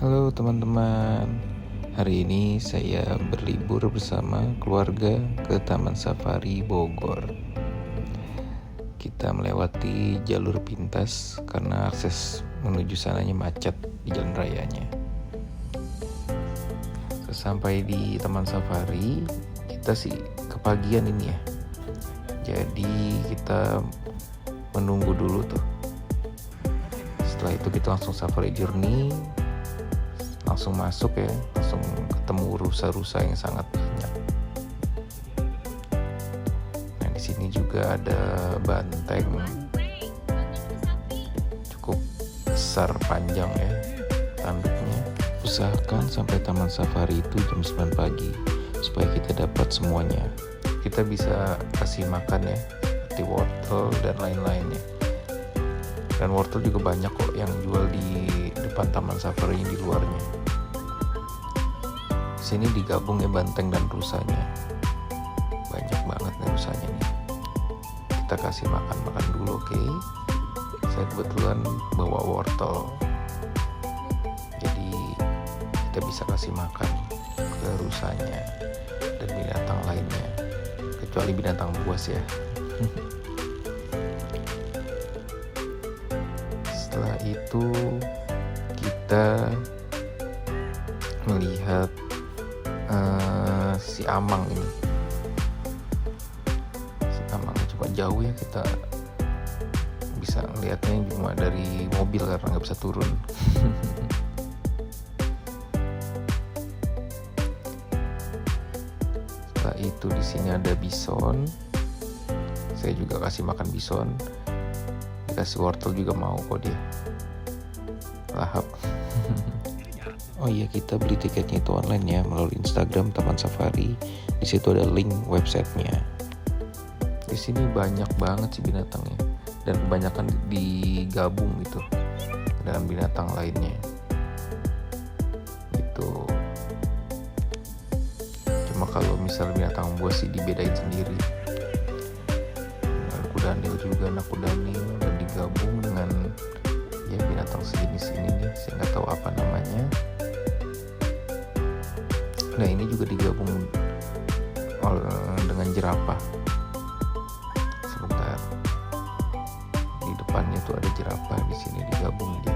Halo teman-teman, hari ini saya berlibur bersama keluarga ke Taman Safari Bogor. Kita melewati jalur pintas karena akses menuju sananya macet di jalan rayanya. Sesampai di Taman Safari, kita sih kepagian ini ya. Jadi kita menunggu dulu tuh. Setelah itu kita langsung safari journey, langsung masuk ya, langsung ketemu rusa-rusa yang sangat banyak. Nah di sini juga ada banteng cukup besar, panjang ya tanduknya. Usahakan sampai Taman Safari itu jam 9 pagi supaya kita dapat semuanya. Kita bisa kasih makan ya, seperti wortel dan lain-lainnya. Dan wortel juga banyak kok yang jual di depan Taman Safari di luarnya. Sini digabung ya banteng dan rusanya. Banyak banget nih rusanya nih. Kita kasih makan dulu, oke? Saya kebetulan bawa wortel. Jadi kita bisa kasih makan ke rusanya dan binatang lainnya. Kecuali binatang buas ya. Setelah itu kita melihat si Amang ini. Si Amang cuma jauh ya, kita bisa lihatnya cuma dari mobil karena nggak bisa turun. Setelah itu di sini ada bison. Saya juga kasih makan bison. Dikasih wortel juga mau kok dia. Lahap. Oh iya, kita beli tiketnya itu online ya, melalui Instagram Taman Safari. Di situ ada link websitenya. Di sini banyak banget sih binatangnya, dan kebanyakan digabung gitu dengan binatang lainnya. Gitu. Cuma kalau misalnya binatang buas sih dibedain sendiri. Kudanil juga, anak kudanil, dan digabung dengan ya binatang sejenis ini nih, saya nggak tahu apa namanya. Nah ini juga digabung dengan jerapah. Sebentar, di depannya tuh ada jerapah, di sini digabung dia.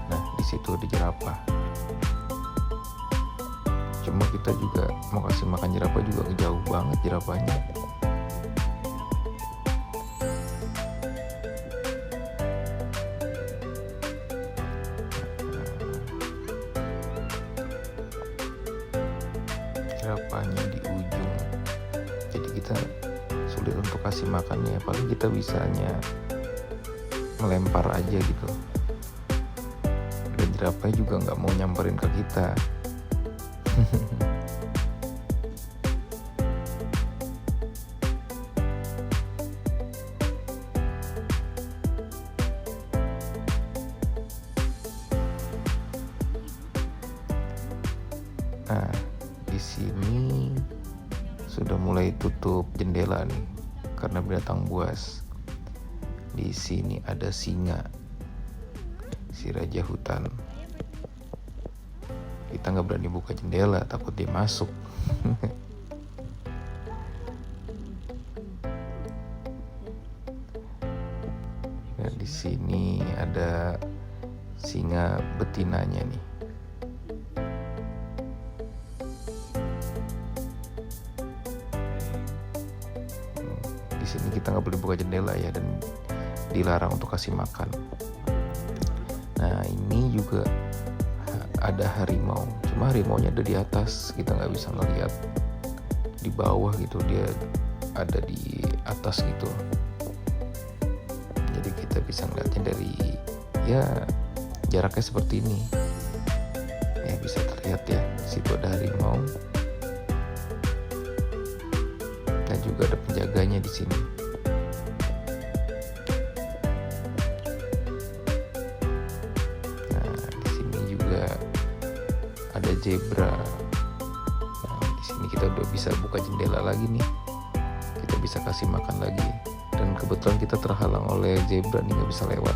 Nah di situ ada jerapah. Cuma kita juga mau kasih makan jerapah juga jauh banget jerapahnya. Jerapahnya di ujung, jadi kita sulit untuk kasih makannya. Paling kita bisanya melempar aja gitu, dan jerapahnya juga nggak mau nyamperin ke kita. Nah di sini sudah mulai tutup jendela nih karena binatang buas. Di sini ada singa, si raja hutan. Kita nggak berani buka jendela, takut dia masuk. Nah, di sini ada singa betinanya nih. Di sini kita nggak boleh buka jendela ya, dan dilarang untuk kasih makan. Nah ini juga ada harimau, cuma harimaunya ada di atas, kita nggak bisa ngeliat di bawah gitu, dia ada di atas gitu. Jadi kita bisa ngeliatnya dari ya jaraknya seperti ini. Ya bisa terlihat ya, di situ ada harimau. Dan juga ada penjaganya di sini. Nah, di sini juga ada zebra. Nah, di sini kita udah bisa buka jendela lagi nih. Kita bisa kasih makan lagi. Dan kebetulan kita terhalang oleh zebra nih, nggak bisa lewat.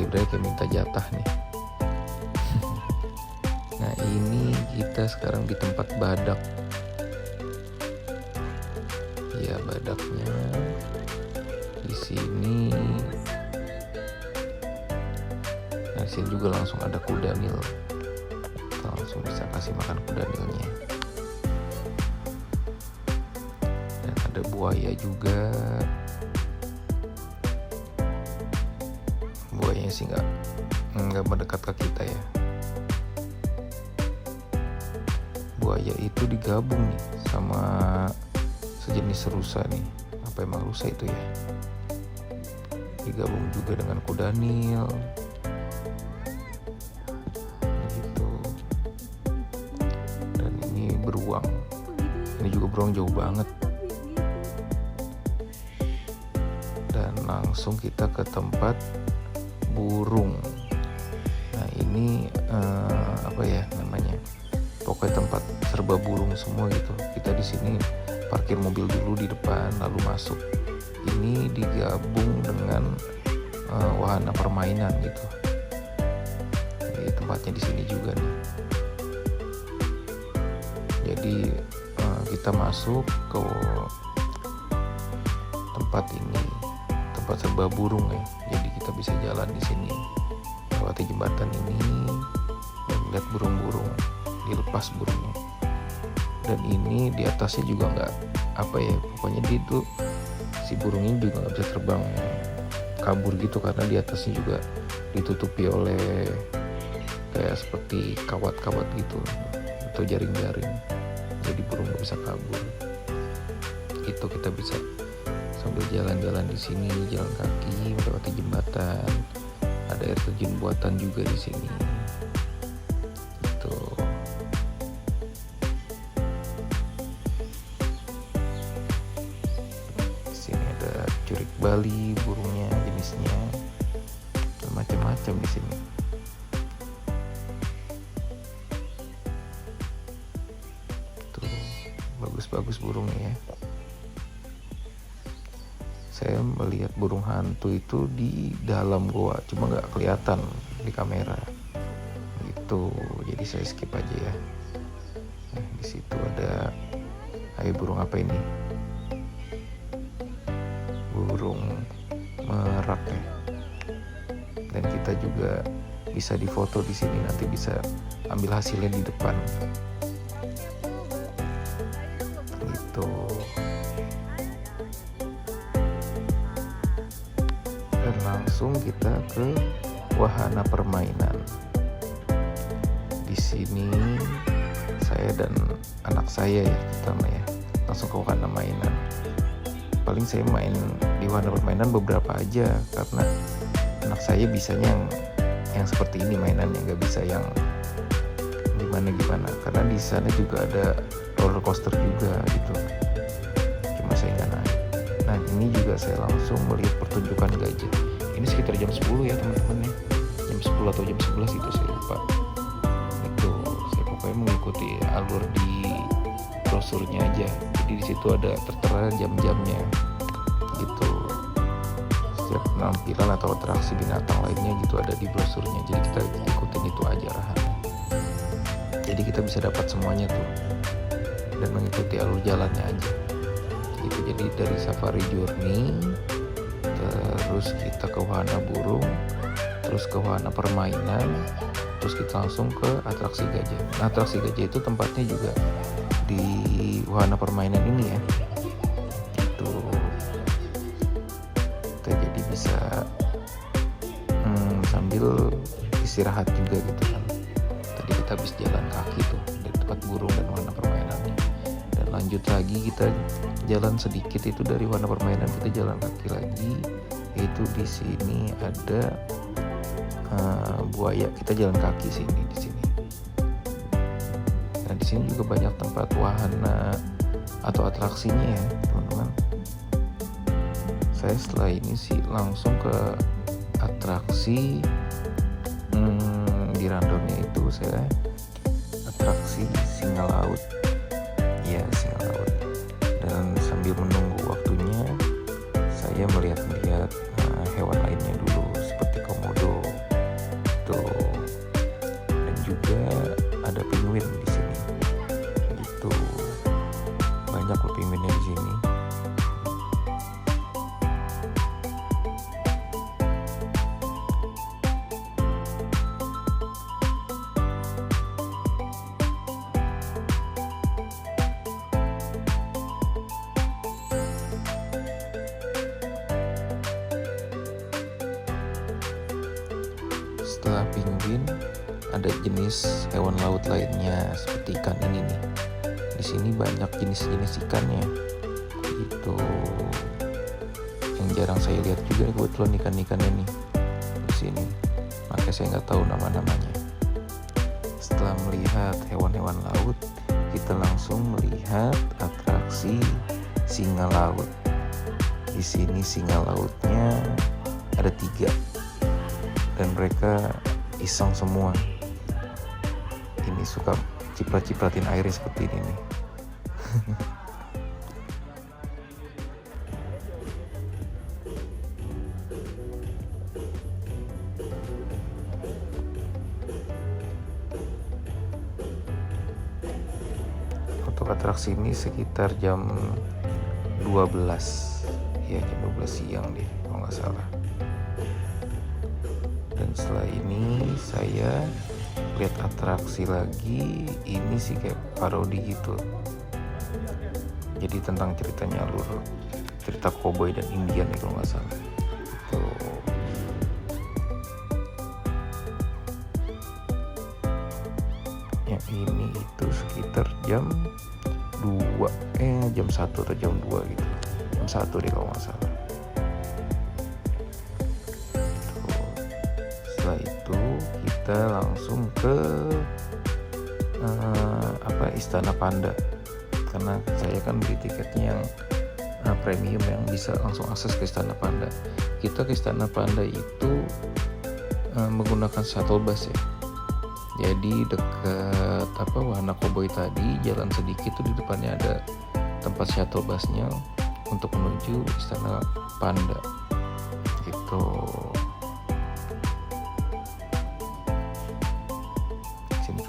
zebra kayak minta jatah nih. Nah ini kita sekarang di tempat badak. Ya badaknya di sini. Nah di sini juga langsung ada kudanil. Kita langsung bisa kasih makan kudanilnya. Dan ada buaya juga. Buayanya sih nggak mendekat ke kita ya. Buaya itu digabung nih sama sejenis rusa nih. Apa emang rusa itu ya? Digabung juga dengan kudanil gitu. Dan ini beruang. Ini juga beruang jauh banget. Dan langsung kita ke tempat burung. Nah ini apa ya namanya? Pokoknya tempat serba burung semua gitu. Kita di sini parkir mobil dulu di depan, lalu masuk. Ini digabung dengan wahana permainan gitu. Jadi tempatnya di sini juga nih. Jadi kita masuk ke tempat ini, tempat serba burung ya. Jadi kita bisa jalan di sini, lewati jembatan ini dan lihat burung-burung, dilepas burungnya. Dan ini di atasnya juga nggak apa ya, pokoknya dia tuh si burungnya juga nggak bisa terbang kabur gitu, karena di atasnya juga ditutupi oleh kayak seperti kawat-kawat gitu atau jaring-jaring, jadi burung nggak bisa kabur. Itu kita bisa sambil jalan-jalan di sini, jalan kaki melewati jembatan. Ada air terjun buatan juga di sini. Itu. Di sini ada curik Bali, burungnya jenisnya macam-macam di sini. Tuh, bagus-bagus burungnya ya. Saya melihat burung hantu itu di dalam goa, cuma nggak kelihatan di kamera gitu, jadi saya skip aja ya. Nah, di situ ada, ayo burung apa ini? Burung merak ya. Dan kita juga bisa difoto di sini, nanti bisa ambil hasilnya di depan. Gitu. Dan langsung kita ke wahana permainan. Di sini saya dan anak saya ya pertama ya, langsung ke wahana mainan. Paling saya main di wahana permainan beberapa aja, karena anak saya bisanya yang seperti ini mainannya, nggak bisa yang gimana, karena di sana juga ada roller coaster juga gitu, cuma saya nggak naik. Nah ini juga saya langsung melihat pertunjukan gajah. Ini sekitar jam 10 ya teman-teman ya, jam 10 atau jam 11 itu saya lupa. Itu saya pokoknya mengikuti alur di brosurnya aja, jadi di situ ada tertera jam-jamnya gitu. Setiap penampilan atau atraksi binatang lainnya gitu ada di brosurnya, jadi kita ikutin itu aja arahannya. Jadi kita bisa dapat semuanya tuh dan mengikuti alur jalannya aja gitu. Jadi dari safari journey, terus kita ke wahana burung, terus ke wahana permainan, terus kita langsung ke atraksi gajah. Nah atraksi gajah itu tempatnya juga di wahana permainan ini ya. Itu kita jadi bisa sambil istirahat juga gitu kan. Tadi kita habis jalan kaki tuh di tempat burung dan wahana permainannya, dan lanjut lagi kita jalan sedikit itu dari wahana permainan, kita jalan kaki lagi. Itu di sini ada buaya, kita jalan kaki sini di sini. Nah di sini juga banyak tempat wahana atau atraksinya ya teman-teman. Saya setelah ini sih langsung ke atraksi di randonnya itu. Saya atraksi singa laut ya, singa laut. Dan sambil menunggu waktunya saya melihat hewan lainnya dulu seperti komodo. gitu. Dan juga ada penguin di sini gitu, banyak loh penguinnya di sini. Setelah penguin, ada jenis hewan laut lainnya seperti ikan ini nih. Di sini banyak jenis-jenis ikannya. Itu yang jarang saya lihat juga nih, kebetulan ikan-ikannya nih di sini. Makanya saya nggak tahu nama-namanya. Setelah melihat hewan-hewan laut, kita langsung melihat atraksi singa laut. Di sini singa lautnya ada 3. Dan mereka iseng semua. Ini suka ciprat-cipratin airnya seperti ini nih. Untuk atraksi ini sekitar jam 12. Ya, jam 12 siang deh kalau nggak salah. Dan setelah ini saya lihat atraksi lagi, ini sih kayak parodi gitu. Jadi tentang ceritanya alur cerita koboi dan Indian nih kalau nggak salah. Itu yang ini itu sekitar jam 2 jam 1 atau jam 2 gitu. Jam 1 deh kalau nggak salah. Setelah itu kita langsung ke Istana Panda, karena saya kan beli tiketnya yang premium yang bisa langsung akses ke Istana Panda. Kita ke Istana Panda itu menggunakan shuttle bus ya. Jadi dekat wahana koboi tadi, jalan sedikit tuh di depannya ada tempat shuttle busnya untuk menuju Istana Panda gitu.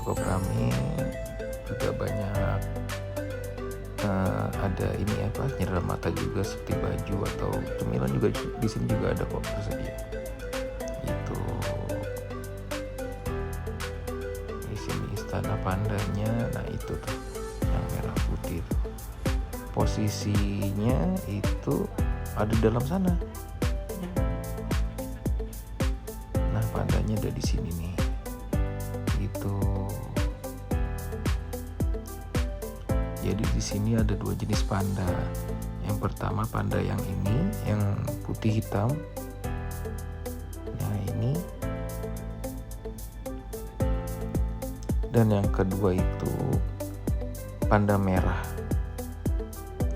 Cukup ramai, juga banyak ada ini nyerah mata juga seperti baju atau cemilan juga di sini juga ada kok tersedia. Itu di sini Istana Pandanya, nah itu tuh yang merah putih tuh. Posisinya itu ada di dalam sana. Nah, pandanya ada di sini nih. Gitu. Jadi di sini ada 2 jenis panda. Yang pertama panda yang ini, yang putih hitam. Nah ini. Dan yang kedua itu panda merah.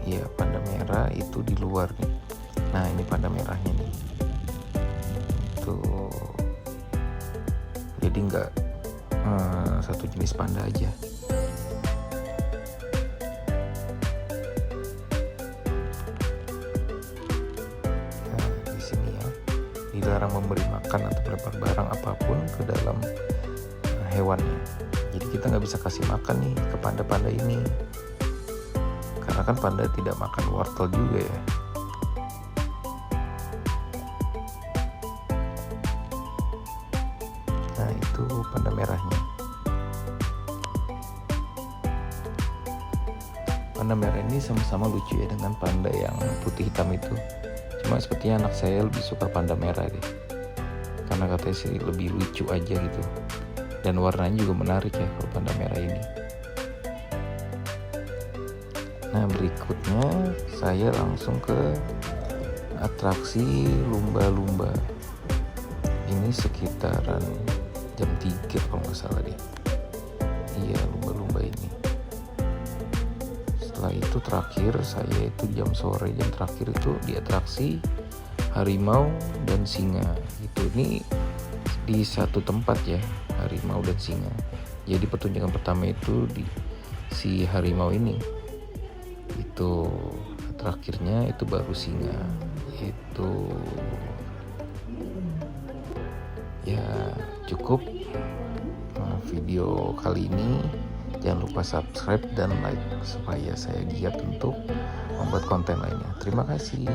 Iya, panda merah itu di luar nih. Nah ini panda merahnya nih. Tuh. Jadi nggak satu jenis panda aja. Dilarang memberi makan atau melempar barang apapun ke dalam hewannya. Jadi kita nggak bisa kasih makan nih ke panda-panda ini, karena kan panda tidak makan wortel juga ya. Nah itu panda merahnya. Panda merah ini sama-sama lucu ya dengan panda yang putih hitam itu. Cuma sepertinya anak saya lebih suka panda merah deh, karena katanya sih lebih lucu aja gitu, dan warnanya juga menarik ya kalau panda merah ini. Nah berikutnya saya langsung ke atraksi lumba-lumba. Ini sekitaran jam 3 kalau nggak salah deh. Iya, lumba-lumba ini. Setelah itu terakhir saya itu jam sore, jam terakhir itu di atraksi harimau dan singa gitu. Ini di satu tempat ya, harimau dan singa. Jadi pertunjukan pertama itu di si harimau ini, itu terakhirnya itu baru singa. Itu ya cukup video kali ini. Jangan lupa subscribe dan like supaya saya giat untuk membuat konten lainnya. Terima kasih.